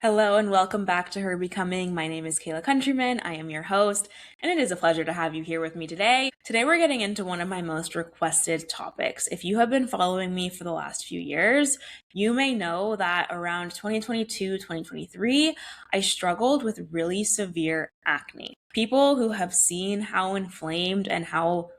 Hello and welcome back to Her Becoming. My name is Kayla Countryman. I am your host, and it is a pleasure to have you here with me today. Today we're getting into one of my most requested topics. If you have been following me for the last few years, you may know that around 2022, 2023, I struggled with really severe acne. People who have seen how inflamed and how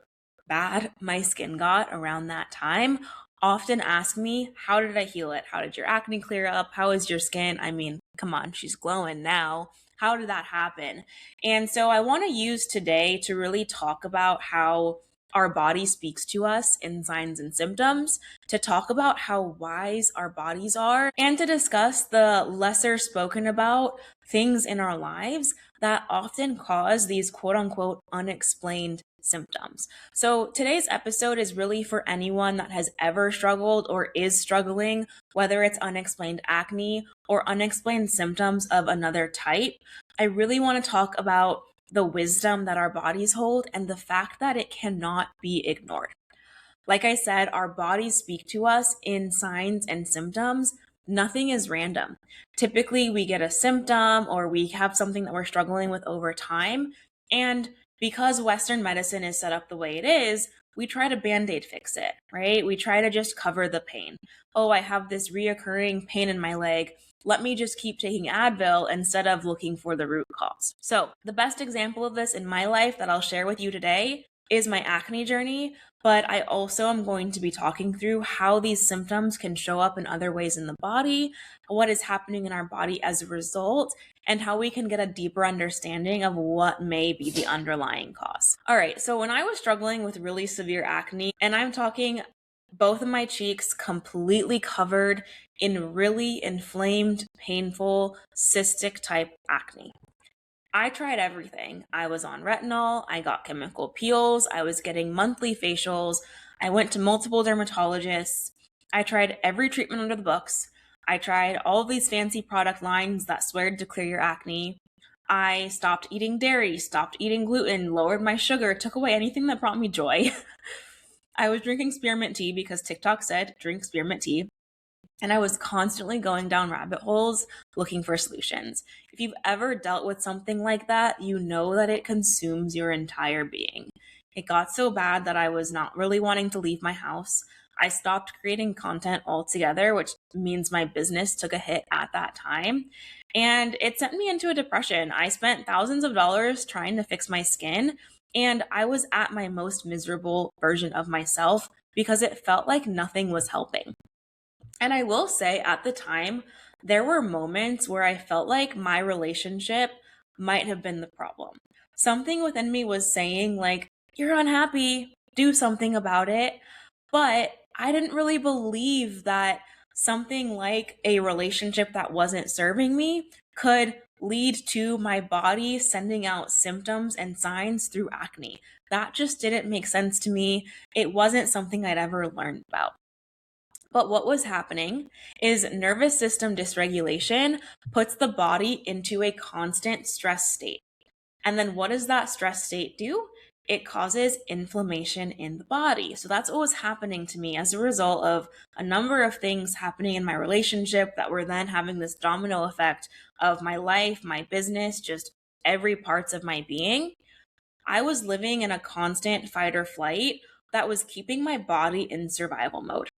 bad my skin got around that time often ask me, how did I heal it? How did your acne clear up? How is your skin? I mean, come on, she's glowing now. How did that happen? And so I want to use today to really talk about how our body speaks to us in signs and symptoms, to talk about how wise our bodies are, and to discuss the lesser spoken about things in our lives that often cause these quote unquote unexplained symptoms. So today's episode is really for anyone that has ever struggled or is struggling, whether it's unexplained acne or unexplained symptoms of another type. I really want to talk about the wisdom that our bodies hold and the fact that it cannot be ignored. Like I said, our bodies speak to us in signs and symptoms. Nothing is random. Typically, we get a symptom or we have something that we're struggling with over time. And because Western medicine is set up the way it is, we try to Band-Aid fix it, right? We try to just cover the pain. Oh, I have this reoccurring pain in my leg. Let me just keep taking Advil instead of looking for the root cause. So the best example of this in my life that I'll share with you today is my acne journey, but I also am going to be talking through how these symptoms can show up in other ways in the body, what is happening in our body as a result, and how we can get a deeper understanding of what may be the underlying cause. All right, so when I was struggling with really severe acne, and I'm talking both of my cheeks completely covered in really inflamed, painful, cystic type acne. I tried everything. I was on retinol, I got chemical peels, I was getting monthly facials, I went to multiple dermatologists, I tried every treatment under the books, I tried all of these fancy product lines that swear to clear your acne. I stopped eating dairy, stopped eating gluten, lowered my sugar, took away anything that brought me joy. I was drinking spearmint tea because TikTok said drink spearmint tea. And I was constantly going down rabbit holes looking for solutions. If you've ever dealt with something like that, you know that it consumes your entire being. It got so bad that I was not really wanting to leave my house. I stopped creating content altogether, which means my business took a hit at that time. And it sent me into a depression. I spent thousands of dollars trying to fix my skin, and I was at my most miserable version of myself because it felt like nothing was helping. And I will say at the time, there were moments where I felt like my relationship might have been the problem. Something within me was saying, like, you're unhappy, do something about it. But I didn't really believe that something like a relationship that wasn't serving me could lead to my body sending out symptoms and signs through acne. That just didn't make sense to me. It wasn't something I'd ever learned about. But what was happening is nervous system dysregulation puts the body into a constant stress state. And then what does that stress state do? It causes inflammation in the body. So that's what was happening to me as a result of a number of things happening in my relationship that were then having this domino effect of my life, my business, just every parts of my being. I was living in a constant fight or flight that was keeping my body in survival mode.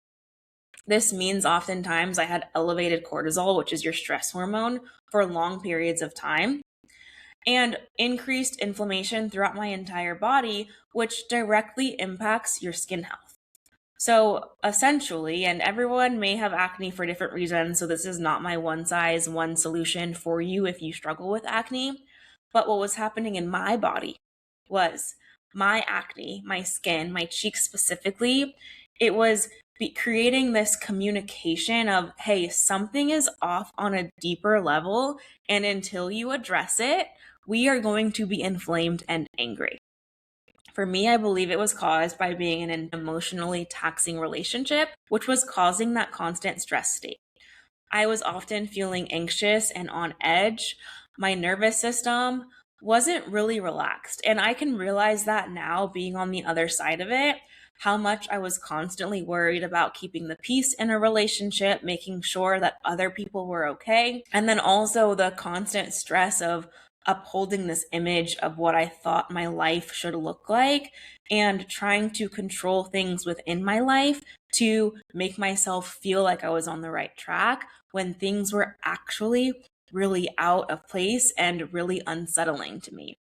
This means oftentimes I had elevated cortisol, which is your stress hormone, for long periods of time, and increased inflammation throughout my entire body, which directly impacts your skin health. So essentially, and everyone may have acne for different reasons, so this is not my one size, one solution for you if you struggle with acne, but what was happening in my body was my acne, my skin, my cheeks specifically, it was creating this communication of, hey, something is off on a deeper level, and until you address it, we are going to be inflamed and angry. For me, I believe it was caused by being in an emotionally taxing relationship, which was causing that constant stress state. I was often feeling anxious and on edge. My nervous system wasn't really relaxed. And I can realize that now, being on the other side of it, how much I was constantly worried about keeping the peace in a relationship, making sure that other people were okay. And then also the constant stress of upholding this image of what I thought my life should look like and trying to control things within my life to make myself feel like I was on the right track when things were actually really out of place and really unsettling to me.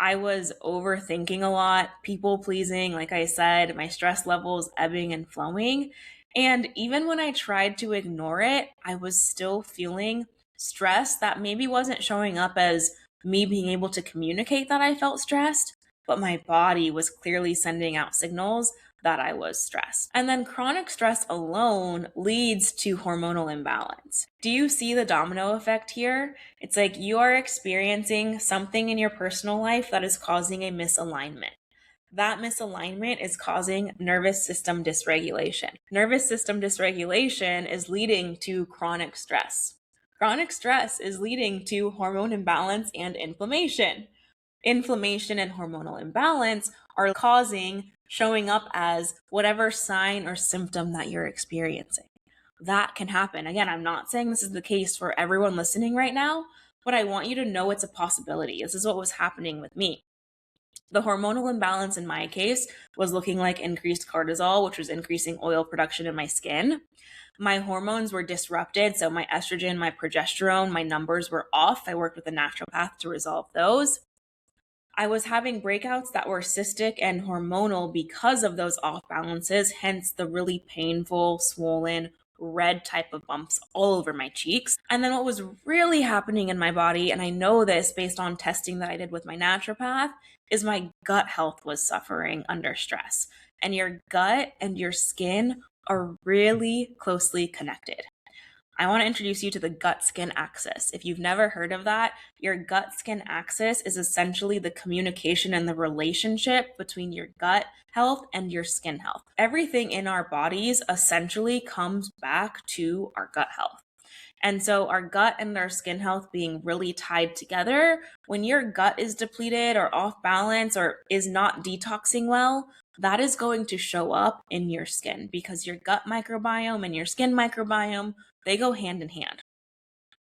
I was overthinking a lot, people pleasing, like I said, my stress levels ebbing and flowing. And even when I tried to ignore it, I was still feeling stress that maybe wasn't showing up as me being able to communicate that I felt stressed, but my body was clearly sending out signals that I was stressed. And then chronic stress alone leads to hormonal imbalance. Do you see the domino effect here? It's like you are experiencing something in your personal life that is causing a misalignment. That misalignment is causing nervous system dysregulation. Nervous system dysregulation is leading to chronic stress. Chronic stress is leading to hormone imbalance and inflammation. Inflammation and hormonal imbalance are showing up as whatever sign or symptom that you're experiencing. That can happen. Again, I'm not saying this is the case for everyone listening right now, but I want you to know it's a possibility. This is what was happening with me. The hormonal imbalance in my case was looking like increased cortisol, which was increasing oil production in my skin. My hormones were disrupted. So my estrogen, my progesterone, my numbers were off. I worked with a naturopath to resolve those. I was having breakouts that were cystic and hormonal because of those off balances, hence the really painful, swollen, red type of bumps all over my cheeks. And then what was really happening in my body, and I know this based on testing that I did with my naturopath, is my gut health was suffering under stress. And your gut and your skin are really closely connected. I want to introduce you to the gut-skin axis. If you've never heard of that, your gut-skin axis is essentially the communication and the relationship between your gut health and your skin health. Everything in our bodies essentially comes back to our gut health. And so our gut and our skin health being really tied together, when your gut is depleted or off balance or is not detoxing well, that is going to show up in your skin because your gut microbiome and your skin microbiome, they go hand in hand.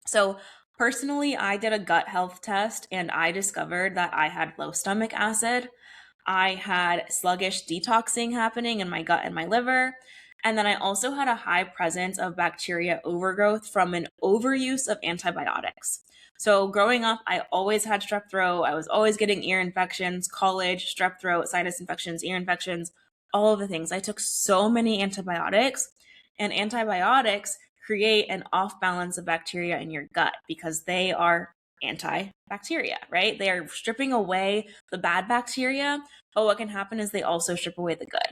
So personally, I did a gut health test and I discovered that I had low stomach acid. I had sluggish detoxing happening in my gut and my liver. And then I also had a high presence of bacteria overgrowth from an overuse of antibiotics. So growing up, I always had strep throat. I was always getting ear infections, college, strep throat, sinus infections, ear infections, all of the things. I took so many antibiotics, and antibiotics create an off balance of bacteria in your gut because they are antibacteria, right? They are stripping away the bad bacteria, but what can happen is they also strip away the good.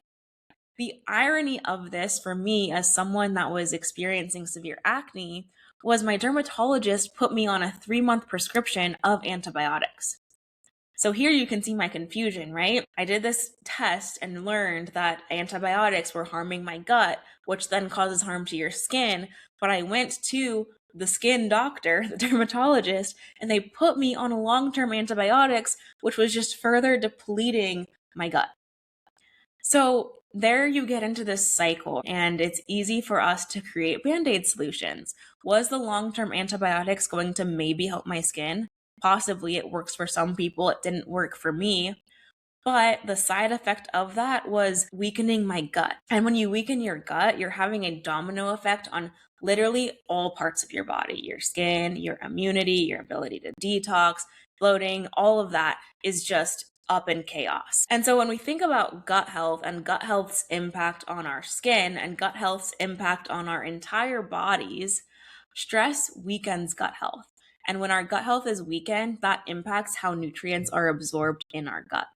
The irony of this for me as someone that was experiencing severe acne was my dermatologist put me on a 3-month prescription of antibiotics. So here you can see my confusion, right? I did this test and learned that antibiotics were harming my gut, which then causes harm to your skin. But I went to the skin doctor, the dermatologist, and they put me on long-term antibiotics, which was just further depleting my gut. So there you get into this cycle, and it's easy for us to create band-aid solutions. Was the long-term antibiotics going to maybe help my skin? Possibly. It works for some people. It didn't work for me. But the side effect of that was weakening my gut. And when you weaken your gut, you're having a domino effect on literally all parts of your body, your skin, your immunity, your ability to detox, bloating, all of that is just up in chaos. And so when we think about gut health and gut health's impact on our skin and gut health's impact on our entire bodies, stress weakens gut health. And when our gut health is weakened, that impacts how nutrients are absorbed in our gut.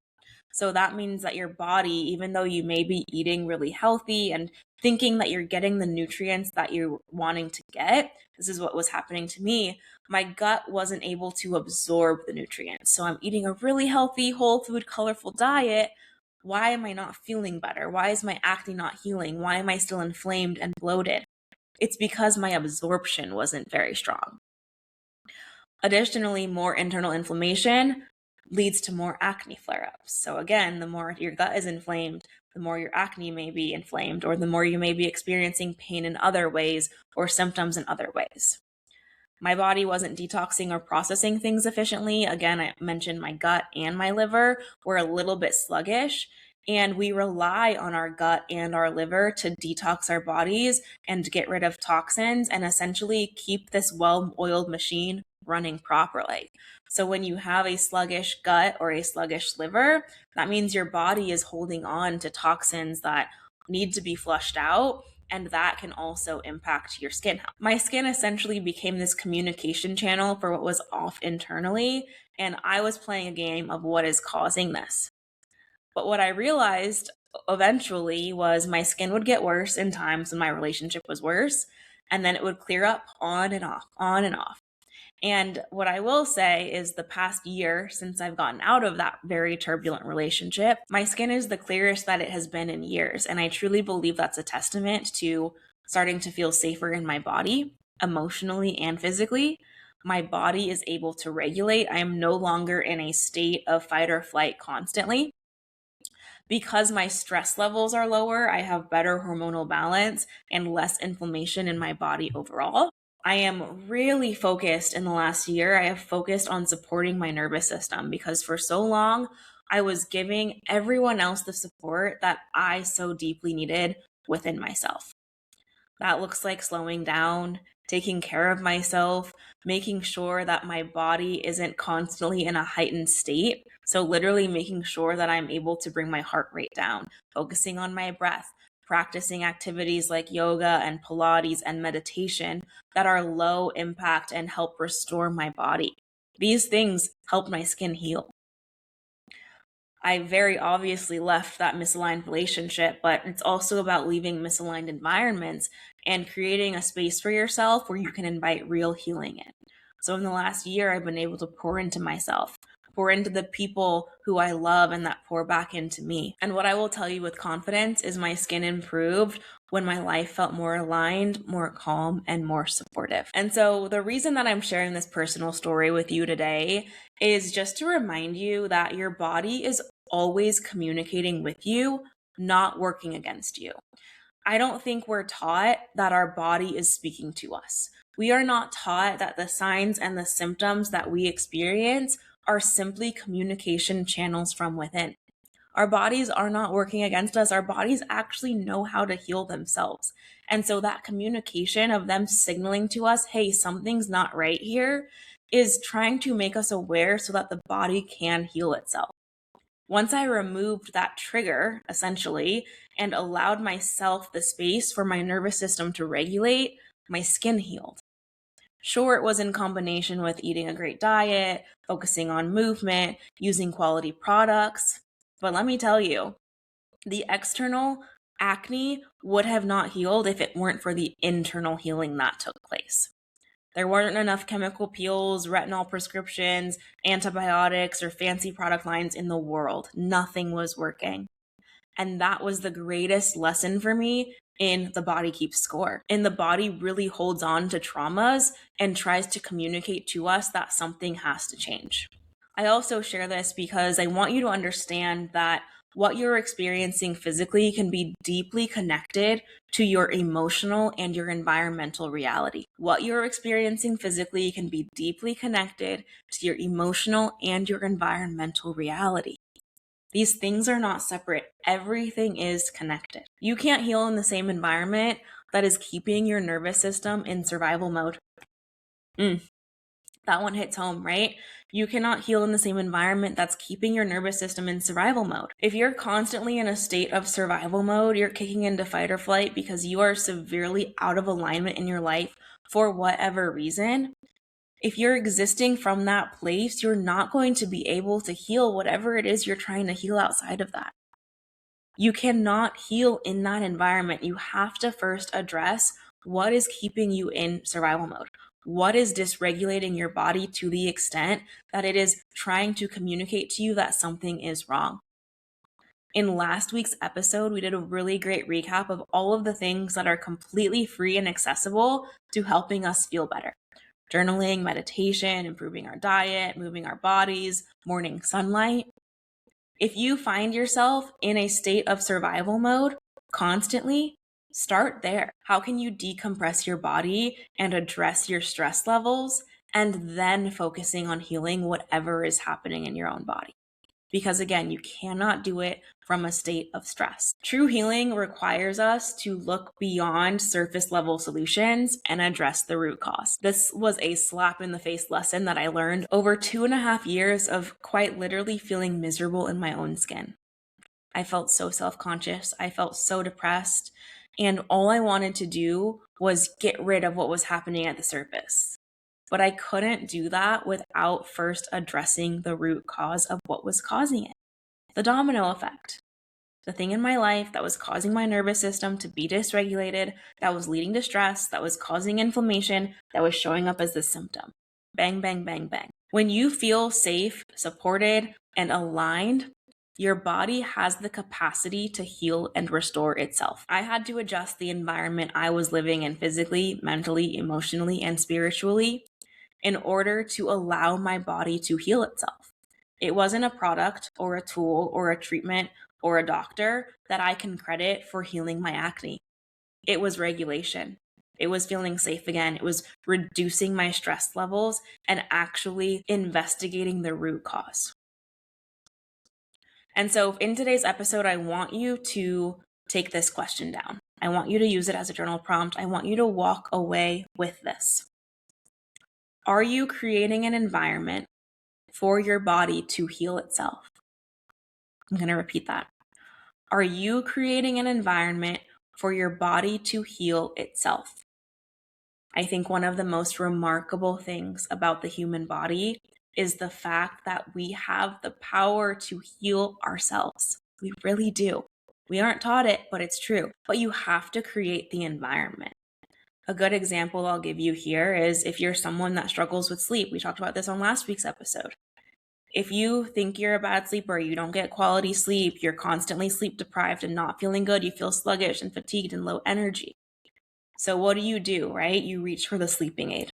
So that means that your body, even though you may be eating really healthy and thinking that you're getting the nutrients that you're wanting to get, this is what was happening to me. My gut wasn't able to absorb the nutrients. So I'm eating a really healthy, whole food, colorful diet. Why am I not feeling better? Why is my acne not healing? Why am I still inflamed and bloated? It's because my absorption wasn't very strong. Additionally, more internal inflammation leads to more acne flare-ups. So again, the more your gut is inflamed, the more your acne may be inflamed, or the more you may be experiencing pain in other ways or symptoms in other ways. My body wasn't detoxing or processing things efficiently. Again, I mentioned my gut and my liver were a little bit sluggish, and we rely on our gut and our liver to detox our bodies and get rid of toxins and essentially keep this well-oiled machine running properly. So when you have a sluggish gut or a sluggish liver, that means your body is holding on to toxins that need to be flushed out, and that can also impact your skin health. My skin essentially became this communication channel for what was off internally, and I was playing a game of what is causing this. But what I realized eventually was my skin would get worse in times when my relationship was worse, and then it would clear up on and off, on and off. And what I will say is the past year since I've gotten out of that very turbulent relationship, my skin is the clearest that it has been in years. And I truly believe that's a testament to starting to feel safer in my body, emotionally and physically. My body is able to regulate. I am no longer in a state of fight or flight constantly. Because my stress levels are lower, I have better hormonal balance and less inflammation in my body overall. I am really focused in the last year. I have focused on supporting my nervous system because for so long, I was giving everyone else the support that I so deeply needed within myself. That looks like slowing down, taking care of myself, making sure that my body isn't constantly in a heightened state. So, literally making sure that I'm able to bring my heart rate down, focusing on my breath, practicing activities like yoga and Pilates and meditation that are low impact and help restore my body. These things help my skin heal. I very obviously left that misaligned relationship, but it's also about leaving misaligned environments and creating a space for yourself where you can invite real healing in. So in the last year, I've been able to pour into myself, pour into the people who I love and that pour back into me. And what I will tell you with confidence is my skin improved when my life felt more aligned, more calm, and more supportive. And so the reason that I'm sharing this personal story with you today is just to remind you that your body is always communicating with you, not working against you. I don't think we're taught that our body is speaking to us. We are not taught that the signs and the symptoms that we experience are simply communication channels from within. Our bodies are not working against us. Our bodies actually know how to heal themselves. And so that communication of them signaling to us, hey, something's not right here, is trying to make us aware so that the body can heal itself. Once I removed that trigger, essentially, and allowed myself the space for my nervous system to regulate, my skin healed. Sure, it was in combination with eating a great diet, focusing on movement, using quality products. But let me tell you, the external acne would have not healed if it weren't for the internal healing that took place. There weren't enough chemical peels, retinol prescriptions, antibiotics, or fancy product lines in the world. Nothing was working. And that was the greatest lesson for me in The Body Keeps Score. And the body really holds on to traumas and tries to communicate to us that something has to change. I also share this because I want you to understand that what you're experiencing physically can be deeply connected to your emotional and your environmental reality. What you're experiencing physically can be deeply connected to your emotional and your environmental reality. These things are not separate. Everything is connected. You can't heal in the same environment that is keeping your nervous system in survival mode. That one hits home, right? You cannot heal in the same environment that's keeping your nervous system in survival mode. If you're constantly in a state of survival mode, you're kicking into fight or flight because you are severely out of alignment in your life for whatever reason. If you're existing from that place, you're not going to be able to heal whatever it is you're trying to heal outside of that. You cannot heal in that environment. You have to first address what is keeping you in survival mode. What is dysregulating your body to the extent that it is trying to communicate to you that something is wrong? In last week's episode, we did a really great recap of all of the things that are completely free and accessible to helping us feel better. Journaling, meditation, improving our diet, moving our bodies, morning sunlight. If you find yourself in a state of survival mode constantly, start there. How can you decompress your body and address your stress levels, and then focusing on healing whatever is happening in your own body? Because again, you cannot do it from a state of stress. True healing requires us to look beyond surface level solutions and address the root cause. This was a slap in the face lesson that I learned over 2.5 years of quite literally feeling miserable in my own skin. I felt so self-conscious. I felt so depressed. And all I wanted to do was get rid of what was happening at the surface. But I couldn't do that without first addressing the root cause of what was causing it. The domino effect. The thing in my life that was causing my nervous system to be dysregulated, that was leading to stress, that was causing inflammation, that was showing up as the symptom. Bang, bang, bang, bang. When you feel safe, supported, and aligned, your body has the capacity to heal and restore itself. I had to adjust the environment I was living in physically, mentally, emotionally, and spiritually in order to allow my body to heal itself. It wasn't a product or a tool or a treatment or a doctor that I can credit for healing my acne. It was regulation. It was feeling safe again. It was reducing my stress levels and actually investigating the root cause. And so in today's episode, I want you to take this question down. I want you to use it as a journal prompt. I want you to walk away with this. Are you creating an environment for your body to heal itself? I'm going to repeat that. Are you creating an environment for your body to heal itself? I think one of the most remarkable things about the human body is the fact that we have the power to heal ourselves. We really do. We aren't taught it, but it's true. But you have to create the environment. A good example I'll give you here is if you're someone that struggles with sleep. We talked about this on last week's episode. If you think you're a bad sleeper, you don't get quality sleep, you're constantly sleep deprived and not feeling good, you feel sluggish and fatigued and low energy. So what do, right? You reach for the sleeping aid.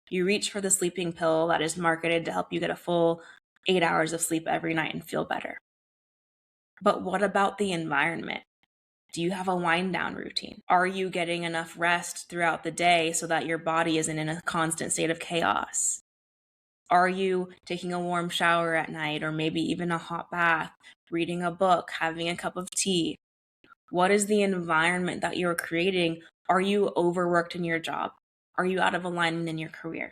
You reach for the sleeping pill that is marketed to help you get a full 8 hours of sleep every night and feel better. But what about the environment? Do you have a wind down routine? Are you getting enough rest throughout the day so that your body isn't in a constant state of chaos? Are you taking a warm shower at night, or maybe even a hot bath, reading a book, having a cup of tea? What is the environment that you're creating? Are you overworked in your job? Are you out of alignment in your career?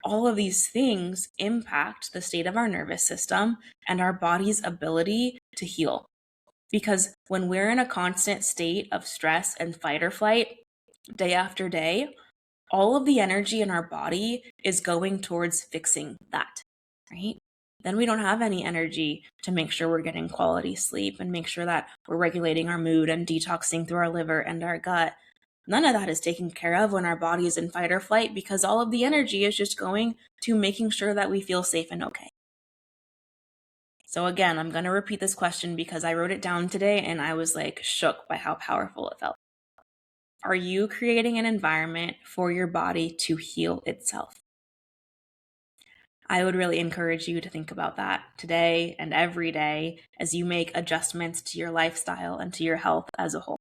All of these things impact the state of our nervous system and our body's ability to heal. Because when we're in a constant state of stress and fight or flight, day after day, all of the energy in our body is going towards fixing that, right? Then we don't have any energy to make sure we're getting quality sleep and make sure that we're regulating our mood and detoxing through our liver and our gut. None of that is taken care of when our body is in fight or flight because all of the energy is just going to making sure that we feel safe and okay. So again, I'm going to repeat this question because I wrote it down today and I was like shook by how powerful it felt. Are you creating an environment for your body to heal itself? I would really encourage you to think about that today and every day as you make adjustments to your lifestyle and to your health as a whole.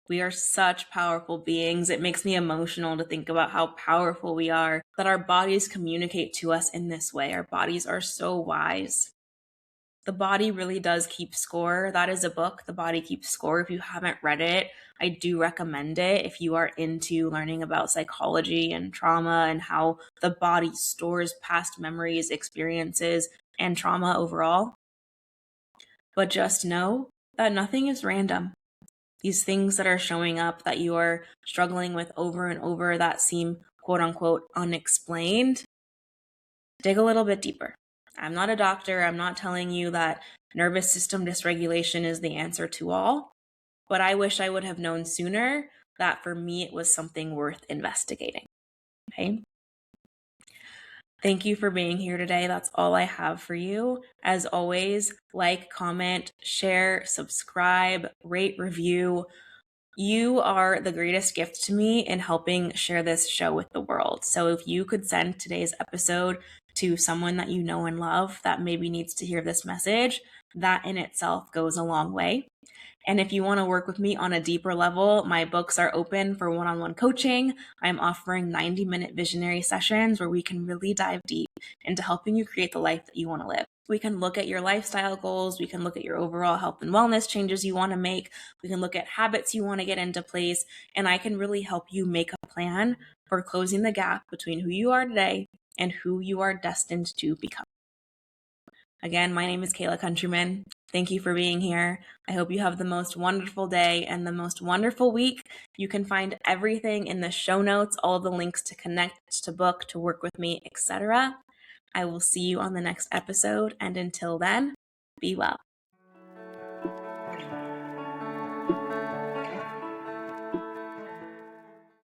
We are such powerful beings. It makes me emotional to think about how powerful we are, that our bodies communicate to us in this way. Our bodies are so wise. The Body Really Does Keep Score. That is a book, The Body Keeps Score. If you haven't read it, I do recommend it if you are into learning about psychology and trauma and how the body stores past memories, experiences, and trauma overall. But just know that nothing is random. These things that are showing up that you are struggling with over and over that seem quote unquote unexplained, dig a little bit deeper. I'm not a doctor. I'm not telling you that nervous system dysregulation is the answer to all, but I wish I would have known sooner that for me it was something worth investigating. Okay. Thank you for being here today. That's all I have for you. As always, like, comment, share, subscribe, rate, review. You are the greatest gift to me in helping share this show with the world. So if you could send today's episode to someone that you know and love that maybe needs to hear this message, that in itself goes a long way. And if you want to work with me on a deeper level, my books are open for one-on-one coaching. I'm offering 90-minute visionary sessions where we can really dive deep into helping you create the life that you want to live. We can look at your lifestyle goals. We can look at your overall health and wellness changes you want to make. We can look at habits you want to get into place. And I can really help you make a plan for closing the gap between who you are today and who you are destined to become. Again, my name is Kayla Countryman. Thank you for being here. I hope you have the most wonderful day and the most wonderful week. You can find everything in the show notes, all the links to connect, to book, to work with me, etc. I will see you on the next episode. And until then, be well.